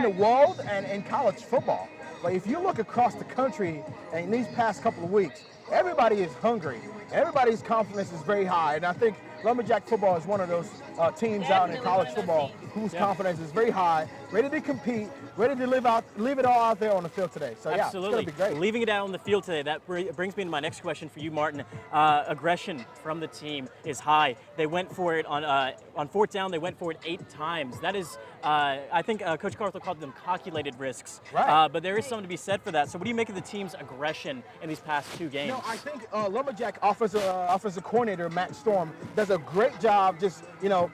in the world and in college football. But if you look across the country in these past couple of weeks, everybody is hungry. Everybody's confidence is very high, and I think Lumberjack football is one of those teams out in college football whose confidence is very high, ready to compete, ready to leave it all out there on the field today. So yeah, absolutely. It's going to be great. Leaving it out on the field today, that brings me to my next question for you, Martin. Aggression from the team is high. They went for it on fourth down. They went for it 8 times. That is, I think Coach Carthel called them calculated risks. Right. But there is something to be said for that. So what do you make of the team's aggression in these past 2 games? You know, I think Lumberjack offensive coordinator Matt Storm does a great job just,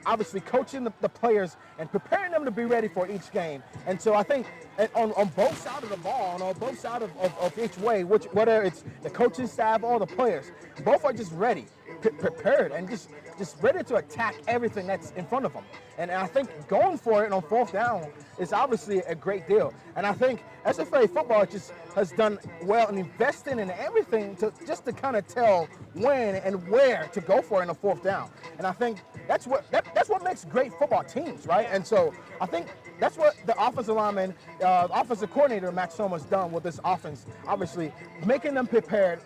obviously coaching the players and preparing them to be ready for each game. And so I think on both sides of the ball, on both sides of each way, whether it's the coaching staff or the players, both are just ready, prepared, and just ready to attack everything that's in front of them. And I think going for it on fourth down is obviously a great deal. And I think SFA football just has done well in investing in everything to kind of tell when and where to go for it in a fourth down. And I think that's what makes great football teams, right? And so I think that's what the offensive lineman, offensive coordinator Matt Storm has done with this offense, obviously making them prepared,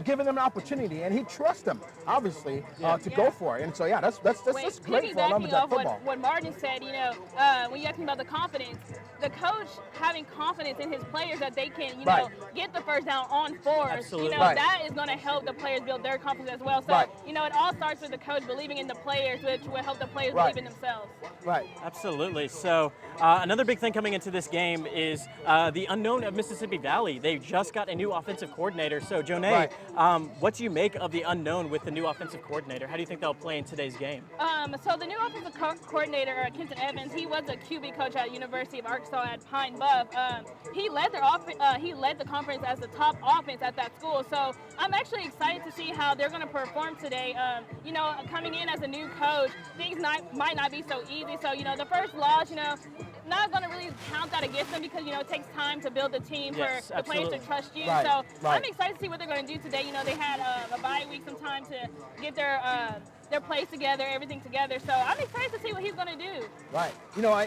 giving them an opportunity, and he trusts them, obviously, to go for it. And so, yeah, that's great for Lumberjack football. What Martin said, when you asked me about the confidence, the coach having confidence in his players that they can, get the first down on fours, absolutely. That is going to help the players build their confidence as well. So, it all starts with the coach believing in the players, which will help the players believe in themselves. Right. Absolutely. So another big thing coming into this game is the unknown of Mississippi Valley. They just got a new offensive coordinator. So, Jonae, what do you make of the unknown with the new offensive coordinator? How do you think they'll play in today's game? So the new offensive coordinator, Kenton Evans, he was a QB coach at University of Arkansas at Pine Bluff. He led the conference as the top offense at that school. So I'm actually excited to see how they're going to perform today. Coming in as a new coach, things might not be so easy. So, the first loss, not going to really count that against them because, it takes time to build a team for the players to trust you. So I'm excited to see what they're going to do today. They had a bye week, some time to get their plays together, everything together. So I'm excited to see what he's going to do. Right.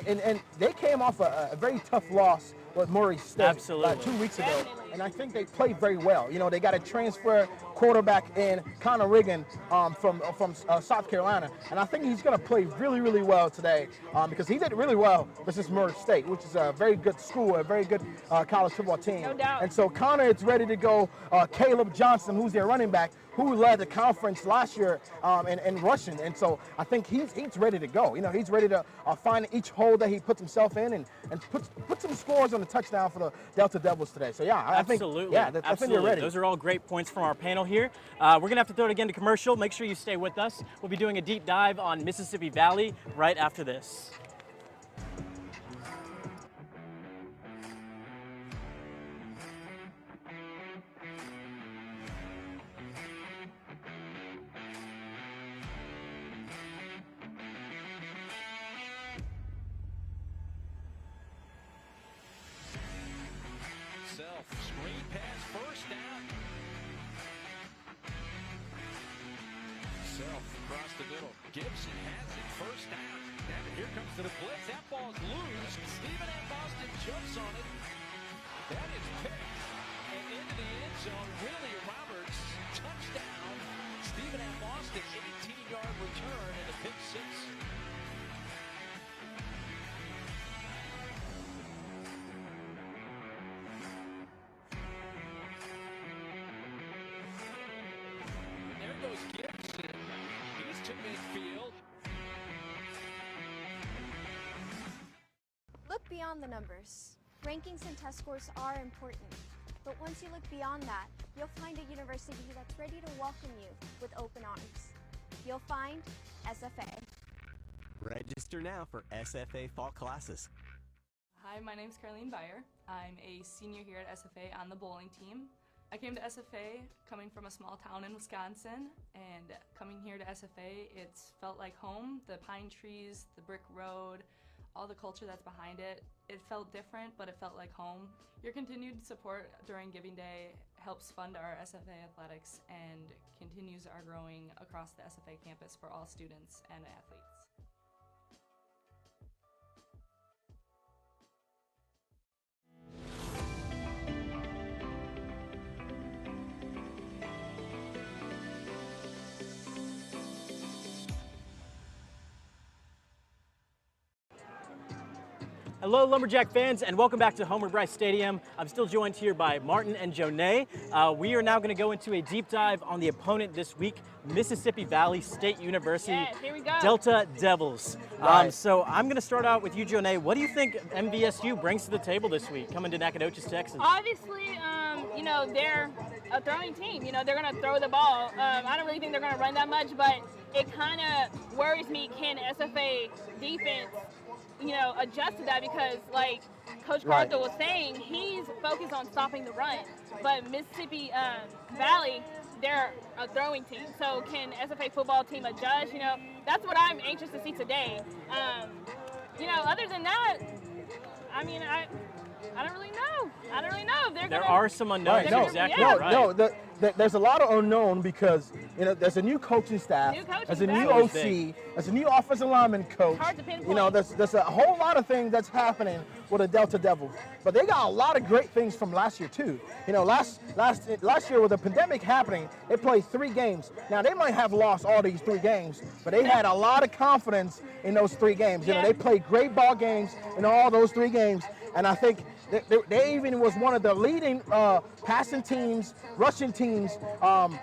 And they came off a very tough loss with Murray State 2 weeks ago. Definitely. And I think they played very well. They got a transfer quarterback in Connor Riggin from South Carolina. And I think he's going to play really, really well today because he did really well versus Murray State, which is a very good school, a very good college football team. No doubt. And so Connor is ready to go. Caleb Johnson, who's their running back, who led the conference last year in rushing. And so I think he's ready to go. He's ready to find each hole that he puts himself in and put some scores on the touchdown for the Delta Devils today. So, yeah, I think they're ready. Those are all great points from our panel here. We're going to have to throw it again to commercial. Make sure you stay with us. We'll be doing a deep dive on Mississippi Valley right after this. Screen pass, first down. Self across the middle. Gibson has it, first down. And here comes to the blitz. That ball's loose. Stephen and Boston jumps on it. That is picked. And into the end zone, Willie Roberts, touchdown. Stephen and Boston, 18-yard return and a pick six. Gibson, he's to midfield. Look beyond the numbers. Rankings and test scores are important, but once you look beyond that, you'll find a university that's ready to welcome you with open arms. You'll find SFA. Register now for SFA fall classes. Hi, my name's Carlene Beyer. I'm a senior here at SFA on the bowling team. I came to SFA coming from a small town in Wisconsin, and coming here to SFA, it's felt like home. The pine trees, the brick road, all the culture that's behind it. It felt different, but it felt like home. Your continued support during Giving Day helps fund our SFA athletics and continues our growing across the SFA campus for all students and athletes. Hello, Lumberjack fans, and welcome back to Homer-Bryce Stadium. I'm still joined here by Martin and Jonae. We are now going to go into a deep dive on the opponent this week, Mississippi Valley State University, Yes, here we go. Delta Devils. Right. So I'm going to start out with you, Jonae. What do you think MVSU brings to the table this week, coming to Nacogdoches, Texas? Obviously, they're a throwing team. They're going to throw the ball. I don't really think they're going to run that much, but it kind of worries me. Can SFA defense, adjust to that? Because, like Coach Carter was saying, he's focused on stopping the run. But Mississippi Valley, they're a throwing team. So can SFA football team adjust? That's what I'm anxious to see today. Other than that, I don't really know. I don't really know if they're There are some unknowns. Right. You're No, exactly no, right. no. There's a lot of unknown because there's a new coaching staff, there's a new OC, there's a new offensive lineman coach. Hard to pinpoint. There's a whole lot of things that's happening with the Delta Devils. But they got a lot of great things from last year too. Last year with the pandemic happening, they played 3 games. Now they might have lost all these 3 games, but they had a lot of confidence in those 3 games. They played great ball games in all those 3 games, and I think they even was one of the leading passing teams, rushing teams,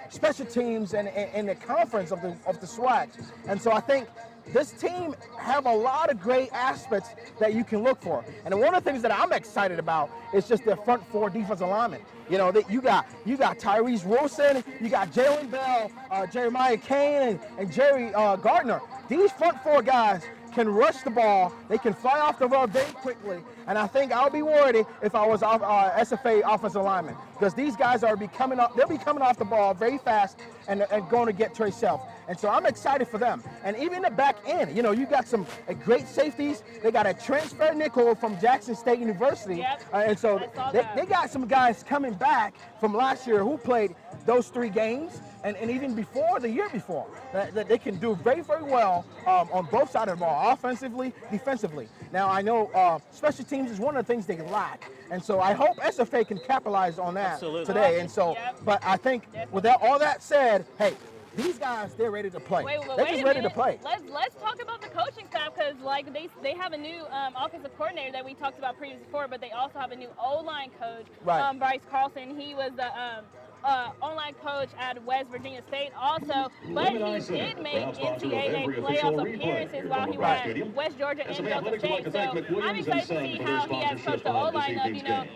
special teams, in the conference of the SWAC. And so I think this team have a lot of great aspects that you can look for. And one of the things that I'm excited about is just their front 4 defensive linemen. You got Tyrese Wilson, you got Jalen Bell, Jeremiah Kane, and Jerry Gardner. These front 4 guys can rush the ball. They can fly off the road very quickly. And I think I'll be worried if I was SFA offensive lineman, because these guys they'll be coming off the ball very fast and going to get Trey Self. And so I'm excited for them. And even the back end, you got some great safeties. They got a transfer nickel from Jackson State University. Yep. And so they got some guys coming back from last year who played those 3 games. And even before, the year before, that they can do very, very well on both sides of the ball, offensively, defensively. Now, I know special teams is one of the things they lack. And so I hope SFA can capitalize on that today. And so, but I think with all that said, hey, these guys, they're ready to play. They're just ready to play. Let's talk about the coaching staff, because they have a new offensive coordinator that we talked about previously before, but they also have a new O-line coach, Bryce Carlson. He was the online coach at West Virginia State also, but he did make NCAA playoff appearances while he was at West Georgia and Delta State. So I'm excited to see how he has coached the O-line up.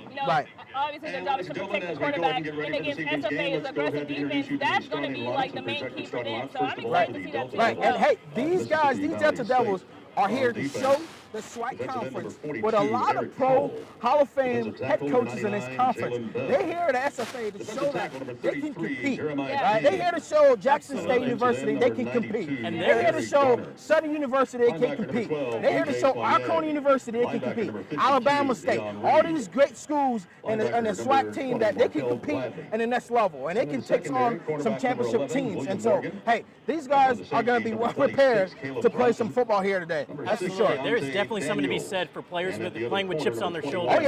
Obviously their job is to protect the quarterback, and against SFA's aggressive defense, that's going to be like the main key for them. So I'm excited to see that too. And hey, these guys, these Delta Devils are here to show the SWAC conference with a lot of pro Hall of Fame head coaches in this conference. They're here at SFA to show that they can compete. Right? They're here to show Jackson State University they can compete. And they're here to show Southern University they can compete. They're here to show Arcona University they can compete. Alabama State, all these great schools and the SWAC team that they can compete in the next level, and they can take on some championship teams. And so, hey, these guys are going to be well prepared to play some football here today. That's for sure. There is definitely something to be said for players playing with chips on their shoulders. Oh,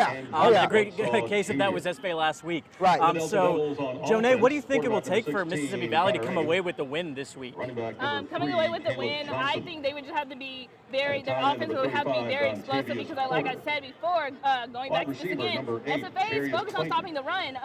yeah. A great case of that was SFA last week. Right. So, Jonae, what do you think it will take for Mississippi Valley to come away with the win this week? Coming away with the win, I think they would just have to be their offense would have to be very explosive, because like I said before, going back to this again, SFA is focused on stopping the run.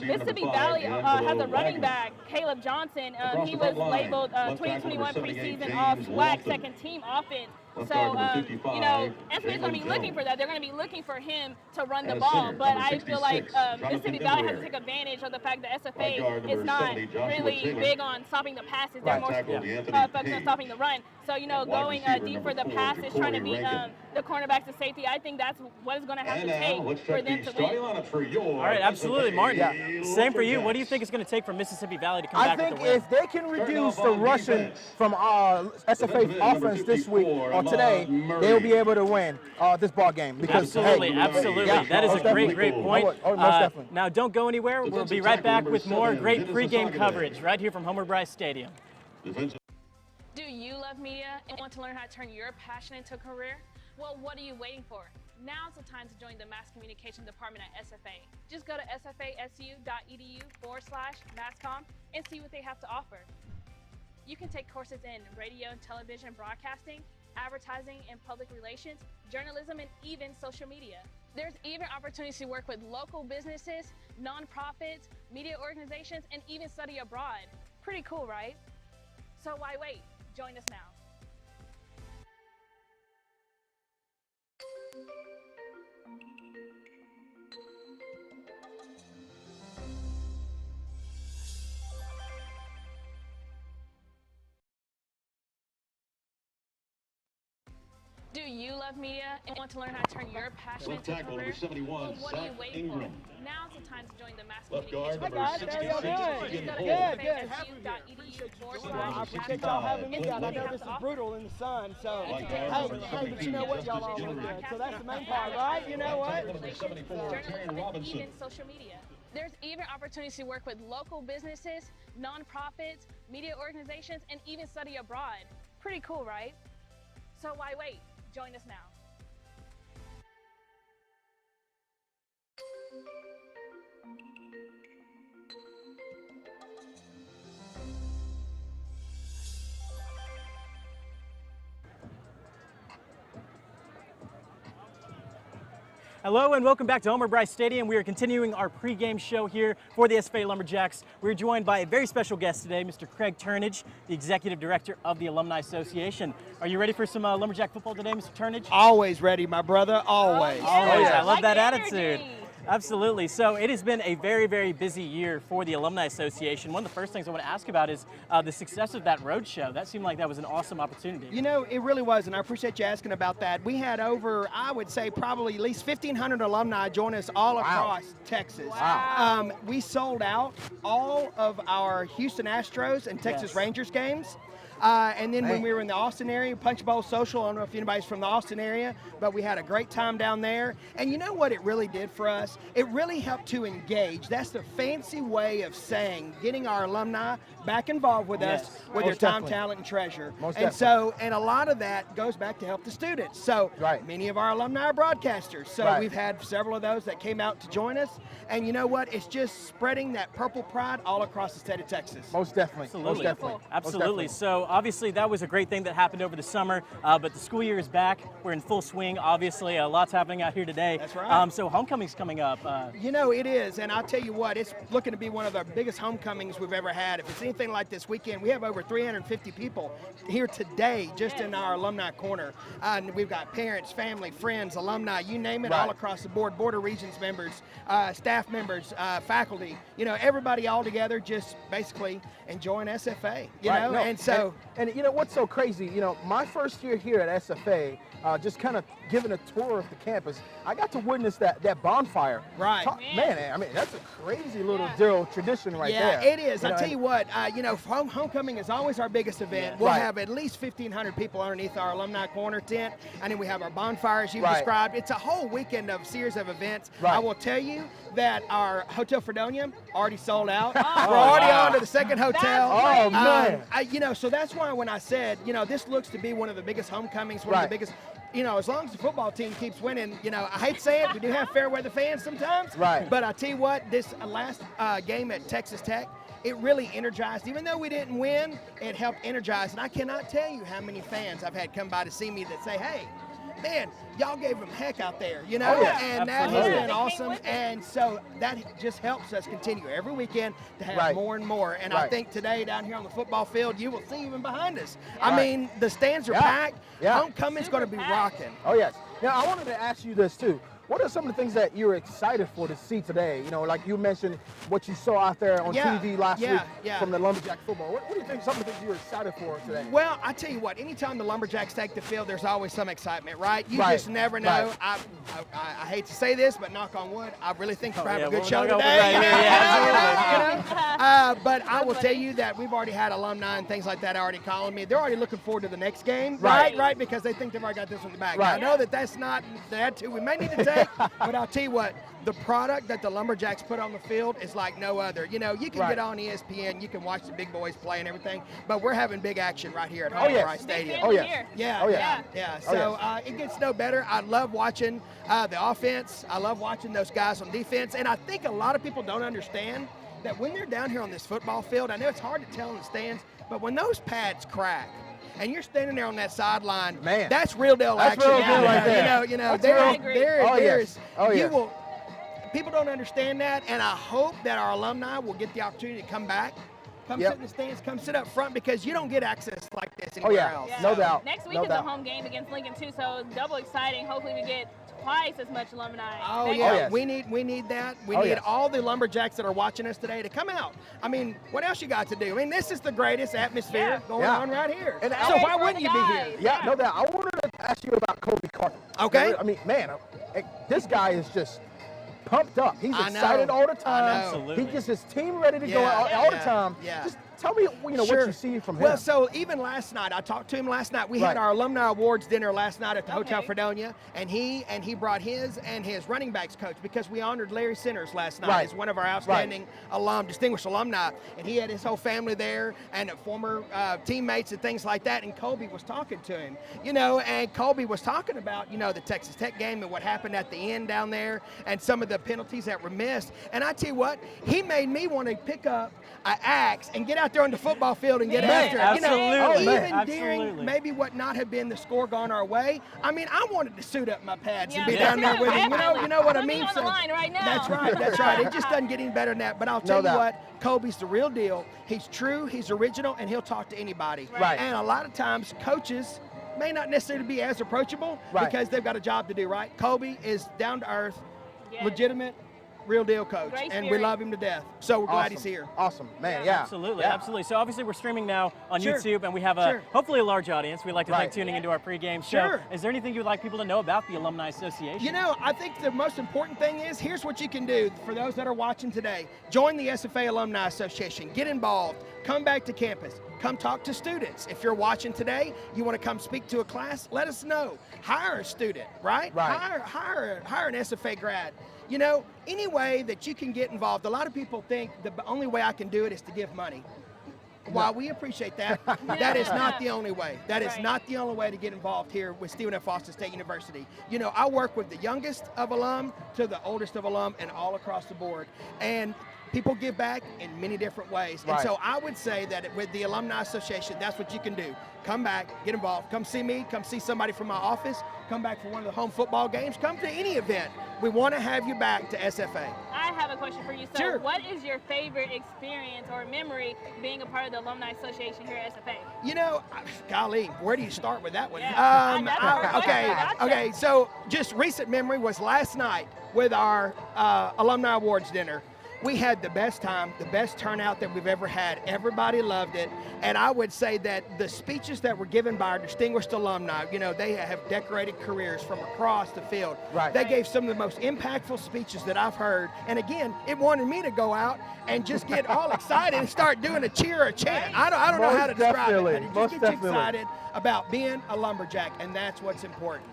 Mississippi Valley has a running back, Caleb Johnson. He was labeled 2021 preseason All-SWAC second team offense. So, SFA is going to be looking for that. They're going to be looking for him to run the ball. But I feel like Mississippi Valley has to take advantage of the fact that SFA is not really big on stopping the passes. They're more focused on stopping the run. So, going deep for the passes, trying to beat the cornerbacks and safety, I think that's what it's going to have to take for them to win. All right, absolutely, Martin. Yeah. Same for you. What do you think it's going to take for Mississippi Valley to come back with the win? I think if they can reduce the rushing from SFA offense this week or today, they'll be able to win this ball game. Because, absolutely. Yeah, that is a great point. Most definitely. Now, don't go anywhere. We'll be right back with more great pregame coverage right here from Homer-Bryce Stadium. Do you love media and want to learn how to turn your passion into a career? Well, what are you waiting for? Now's the time to join the Mass Communication Department at SFA. Just go to sfasu.edu/masscom and see what they have to offer. You can take courses in radio and television broadcasting, advertising and public relations, journalism, and even social media. There's even opportunities to work with local businesses, nonprofits, media organizations, and even study abroad. Pretty cool, right? So why wait? Join us now. Do you love media and want to learn how to turn your passion into a career? Well, what are you waiting for? Now's the time to join the mass communication. Hi guys, how y'all doing? Good. I appreciate y'all having me. I know this is brutal in the sun, so hey, but you know what, y'all all look good. So that's the main part, right? You know what? Journalism and even social media. There's even opportunities to work with local businesses, nonprofits, media organizations, and even study abroad. Pretty cool, right? So why wait? Join us now. Hello and welcome back to Homer Bryce Stadium. We are continuing our pregame show here for the SFA Lumberjacks. We're joined by a very special guest today, Mr. Craig Turnage, the Executive Director of the Alumni Association. Are you ready for some Lumberjack football today, Mr. Turnage? Always ready, my brother, always. Always. I love that energy. attitude. Absolutely. So it has been a very, very busy year for the Alumni Association. One of the first things I want to ask about is the success of that road show. That seemed like that was an awesome opportunity. You know, it really was, and I appreciate you asking about that. We had over, I would say, probably at least 1,500 alumni join us all across Texas. Wow. We sold out all of our Houston Astros and Texas Rangers games. And then when we were in the Austin area, Punch Bowl Social, I don't know if anybody's from the Austin area, but we had a great time down there. And you know what it really did for us? It really helped to engage. That's the fancy way of saying getting our alumni back involved with us with their time, talent, and treasure. And a lot of that goes back to help the students. So many of our alumni are broadcasters. So we've had several of those that came out to join us. And you know what? It's just spreading that purple pride all across the state of Texas. Most definitely. Absolutely. Most definitely. Absolutely. So obviously that was a great thing that happened over the summer, but the school year is back. We're in full swing, obviously. A lot's happening out here today. That's right. So homecoming's coming up. You know, it is, and I'll tell you what, it's looking to be one of the biggest homecomings we've ever had. If it's anything like this weekend, we have over 350 people here today just in our alumni corner. And we've got parents, family, friends, alumni, you name it, all across the board, Board of Regents members, staff members, faculty, you know, everybody all together just basically enjoying SFA, you know, and so. And you know what's so crazy, you know, my first year here at SFA, just kind of giving a tour of the campus, I got to witness that bonfire. Right. Man, I mean, that's a crazy little tradition right there. Yeah, it is. I'll tell you what, you know, homecoming is always our biggest event. We'll have at least 1,500 people underneath our alumni corner tent, and then we have our bonfire, as you described. It's a whole weekend of series of events. I will tell you that our Hotel Fredonia already sold out. We're already on to the second hotel. Oh, man. You know, so that's why when I said, you know, this looks to be one of the biggest homecomings, one of the biggest, you know, as long as the football team keeps winning, you know, I hate to say it, we do have fair weather fans sometimes. But I tell you what, this last game at Texas Tech, it really energized. Even though we didn't win, it helped energize. And I cannot tell you how many fans I've had come by to see me that say, hey, man, y'all gave them heck out there, you know, and that has been awesome. And so that just helps us continue every weekend to have more and more. And I think today down here on the football field, you will see even behind us. I mean, the stands are packed. Homecoming's going to be rocking. Oh, yes. Now, I wanted to ask you this, too. What are some of the things that you're excited for to see today? You know, like you mentioned what you saw out there on TV last week from the Lumberjack football. What do you think some of the things you're excited for today? Well, I tell you what, anytime the Lumberjacks take the field, there's always some excitement, right? You just never know. I hate to say this, but knock on wood, I really think we're having a good show today. But I will tell you that we've already had alumni and things like that already calling me. They're already looking forward to the next game, right? Because they think they've already got this in the bag. Now, I know that that's not the attitude we may need to take. But I'll tell you what, the product that the Lumberjacks put on the field is like no other. You know, you can get on ESPN, you can watch the big boys play and everything, but we're having big action right here at Homer Bryce Stadium. So it gets no better. I love watching the offense. I love watching those guys on defense. And I think a lot of people don't understand that when they're down here on this football field, I know it's hard to tell in the stands, but when those pads crack, and you're standing there on that sideline, Man. that's real deal That's action. real deal right there. You know, That's real. there's, Oh, yes. people don't understand that, and I hope that our alumni will get the opportunity to come back, sit in the stands, come sit up front, because you don't get access like this anywhere else. Yeah. No doubt. Next week No is doubt. a home game against Lincoln too, so it's double exciting. Hopefully we get twice as much alumni. Oh next yeah, week. yes. we need that. We Oh, need yes. all the lumberjacks that are watching us today to come out. I mean, what else you got to do? I mean, this is the greatest atmosphere going on right here. And so why wouldn't you be here? Yeah, no doubt. I wanted to ask you about Kobe Carter. Okay. I mean, man, this guy is just pumped up. He's I know. excited all the I time. know. Absolutely. He gets his team ready to go all the time. Yeah. Just tell me, what you see from him. Well, so even last night, I talked to him last night. We had our alumni awards dinner last night at the Hotel Fredonia, and he brought his and his running backs coach, because we honored Larry Centers last night as one of our outstanding distinguished alumni, and he had his whole family there and former teammates and things like that. And Kobe was talking to him, and Kobe was talking about the Texas Tech game and what happened at the end down there and some of the penalties that were missed. And I tell you what, he made me want to pick up an axe and get out there on the football field and get after it. Absolutely. Even during maybe what not have been the score gone our way, I mean, I wanted to suit up my pads and be down there with him. You know what I mean? On the line right now. That's right. It just doesn't get any better than that. But I'll tell you what, Kobe's the real deal. He's true, he's original, and he'll talk to anybody. Right. And a lot of times, coaches may not necessarily be as approachable because they've got a job to do, right? Kobe is down to earth, legitimate, real deal coach, and we love him to death. So we're glad he's here. Awesome, man. Absolutely. So obviously we're streaming now on YouTube, and we have hopefully a large audience. We like to thank tuning into our pregame show. Is there anything you'd like people to know about the Alumni Association? I think the most important thing is, here's what you can do for those that are watching today. Join the SFA Alumni Association. Get involved. Come back to campus. Come talk to students. If you're watching today, you want to come speak to a class, let us know. Hire a student, right? Hire an SFA grad. Any way that you can get involved. A lot of people think the only way I can do it is to give money. While we appreciate that, that is not the only way. That is not the only way to get involved here with Stephen F. Austin State University. I work with the youngest of alum to the oldest of alum and all across the board. And people give back in many different ways. And so I would say that with the Alumni Association, that's what you can do. Come back, get involved, come see me, come see somebody from my office, come back for one of the home football games, come to any event. We want to have you back to SFA. I have a question for you. So what is your favorite experience or memory being a part of the Alumni Association here at SFA? Golly, where do you start with that one? Yeah. Okay, so just recent memory was last night with our Alumni Awards dinner. We had the best time, the best turnout that we've ever had. Everybody loved it. And I would say that the speeches that were given by our distinguished alumni, they have decorated careers from across the field. They gave some of the most impactful speeches that I've heard. And again, it wanted me to go out and just get all excited and start doing a cheer or a chant. I don't know how to describe it, but it just gets you excited about being a lumberjack, and that's what's important.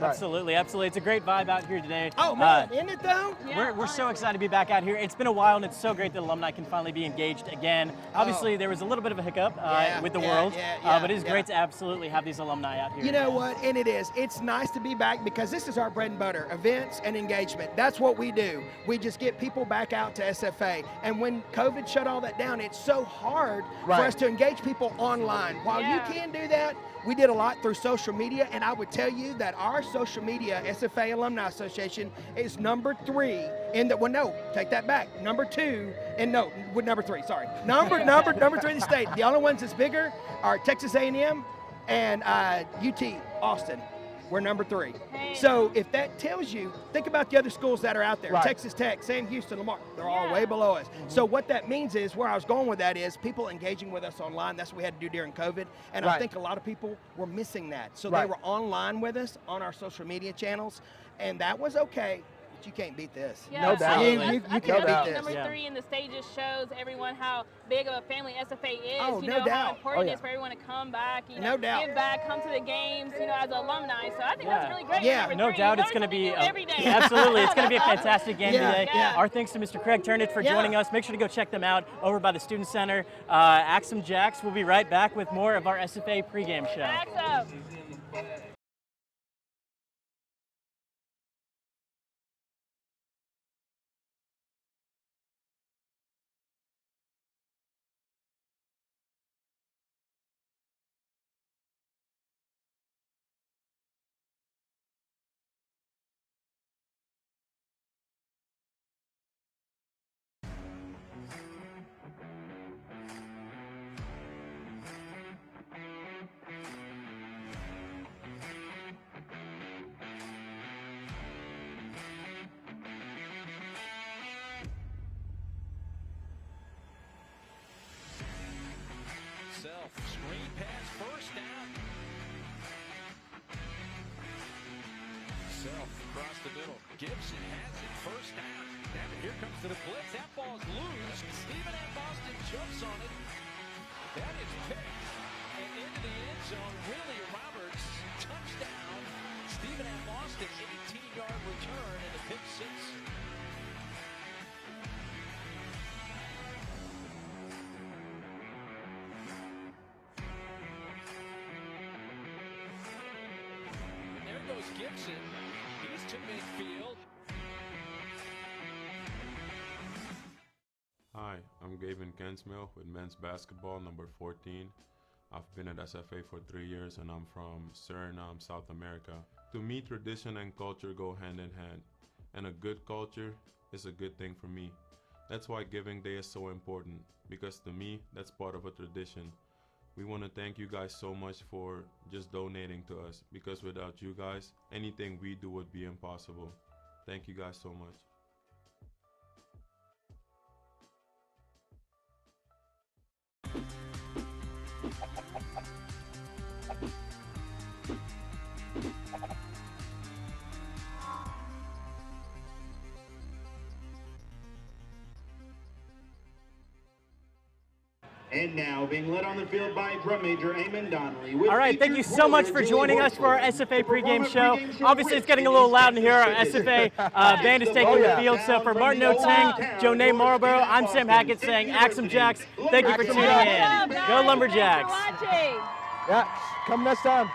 Absolutely. It's a great vibe out here today. Oh man, isn't it though? We're so excited to be back out here. It's been a while, and it's so great that alumni can finally be engaged again. Obviously, there was a little bit of a hiccup with the world, but it is great to absolutely have these alumni out here. You know what? And it is. It's nice to be back because this is our bread and butter, events and engagement. That's what we do. We just get people back out to SFA. And when COVID shut all that down, it's so hard for us to engage people online. While you can do that, we did a lot through social media, and I would tell you that our social media, SFA Alumni Association, is number 3 in the, well, no, take that back. Number 2, and no, with number 3, sorry. Number 3 in the state. The only ones that's bigger are Texas A&M and UT Austin. We're number 3. So if that tells you, think about the other schools that are out there. Texas Tech, Sam Houston, Lamar, they're all way below us. So what that means is, where I was going with that is, people engaging with us online. That's what we had to do during COVID. And I think a lot of people were missing that. So they were online with us on our social media channels, and that was okay. You can't beat this. No doubt. You can't beat this. Number 3 in the stage just shows everyone how big of a family SFA is. Oh, you no know, doubt. how important it is for everyone to come back, No doubt. give back, come to the games, as alumni. So I think that's really great. Number No 3, doubt it's going to be every day. Absolutely, it's going to be a fantastic game today. Our thanks to Mr. Craig Turnit for joining us. Make sure to go check them out over by the Student Center. Axum Jacks. We'll be right back with more of our SFA pregame show. Axum. across the middle. Gibson has it, first down. And here comes to the blitz. That ball's loose. Stephen and Boston jumps on it. That is picked. And into the end zone, Willie Roberts, touchdown. Stephen and Boston, 18-yard return and a pick six. Gibson, he's to midfield. Hi, I'm Gavin Kensmill with men's basketball, number 14. I've been at SFA for 3 years and I'm from Suriname, South America. To me, tradition and culture go hand in hand, and a good culture is a good thing for me. That's why Giving Day is so important, because to me, that's part of a tradition. We want to thank you guys so much for just donating to us, because without you guys, anything we do would be impossible. Thank you guys so much. And now being led on the field by drum major Eamon Donnelly. All right, thank you so much for joining us for our SFA pregame show. Obviously, it's getting a little loud in here. Our SFA band is taking the field. So for Martin Oteng, Jonae, Malborough, I'm Sam Hackett saying Axum Jacks. Thank you for tuning in. Go Lumberjacks. Yeah, come next time.